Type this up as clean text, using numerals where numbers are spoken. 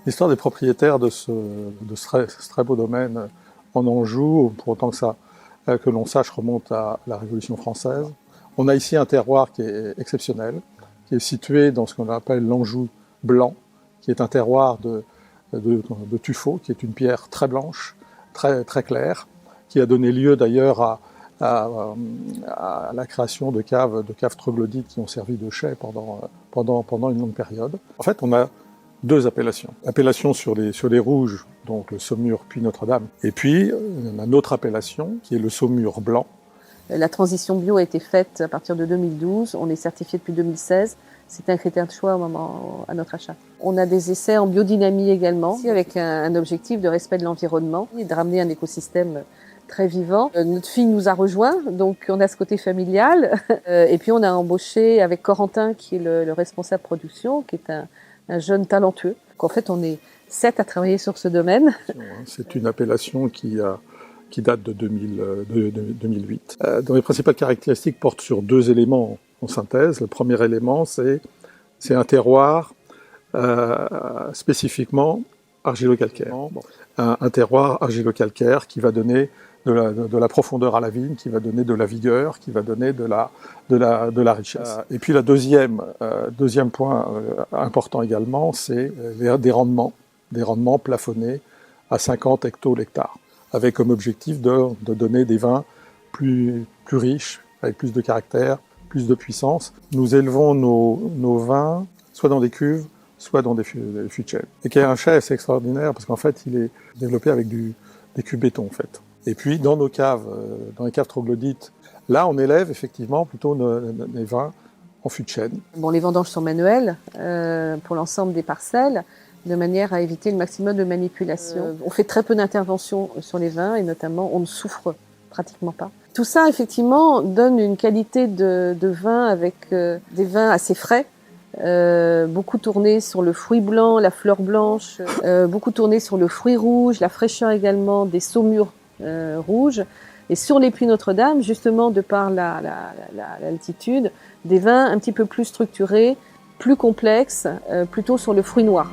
L'histoire des propriétaires de ce très beau domaine en Anjou, pour autant que l'on sache, remonte à la Révolution française. On a ici un terroir qui est exceptionnel, qui est situé dans ce qu'on appelle l'Anjou blanc, qui est un terroir de tuffeau, qui est une pierre très blanche, très claire, qui a donné lieu d'ailleurs à la création de caves troglodytes qui ont servi de chais pendant une longue période. En fait, on a deux appellations. L'appellation sur les rouges, donc le Saumur puis Notre-Dame, et puis on a une autre appellation qui est le Saumur blanc. La transition bio a été faite à partir de 2012, on est certifié depuis 2016. C'est un critère de choix à notre achat. On a des essais en biodynamie également, avec un objectif de respect de l'environnement et de ramener un écosystème très vivant. Notre fille nous a rejoint, donc on a ce côté familial. Et puis on a embauché avec Corentin, qui est le responsable production, qui est un jeune talentueux. Donc en fait, on est 7 à travailler sur ce domaine. C'est une appellation qui date de 2008. Dont les principales caractéristiques portent sur deux éléments en synthèse. Le premier élément, c'est un terroir spécifiquement argilo-calcaire. Un terroir argilo-calcaire qui va donner de la profondeur à la vigne, qui va donner de la vigueur, qui va donner de la richesse. Et puis le deuxième point important également, c'est des rendements plafonnés à 50 hecto-l'hectare, avec comme objectif de donner des vins plus riches, avec plus de caractère, plus de puissance. Nous élevons nos vins soit dans des cuves, soit dans des fûts de chêne. Et qui est un chai assez extraordinaire, parce qu'en fait, il est développé avec des cuves béton, en fait. Et puis, dans nos caves, dans les caves troglodytes, là, on élève effectivement plutôt des vins en fût de chêne. Bon, les vendanges sont manuelles pour l'ensemble des parcelles, de manière à éviter le maximum de manipulation. On fait très peu d'interventions sur les vins, et notamment, on ne souffre pratiquement pas. Tout ça, effectivement, donne une qualité de vin avec des vins assez frais, beaucoup tournés sur le fruit blanc, la fleur blanche, beaucoup tournés sur le fruit rouge, la fraîcheur également des saumures rouges. Et sur les puits Notre-Dame, justement, de par l'altitude, des vins un petit peu plus structurés, plus complexes, plutôt sur le fruit noir.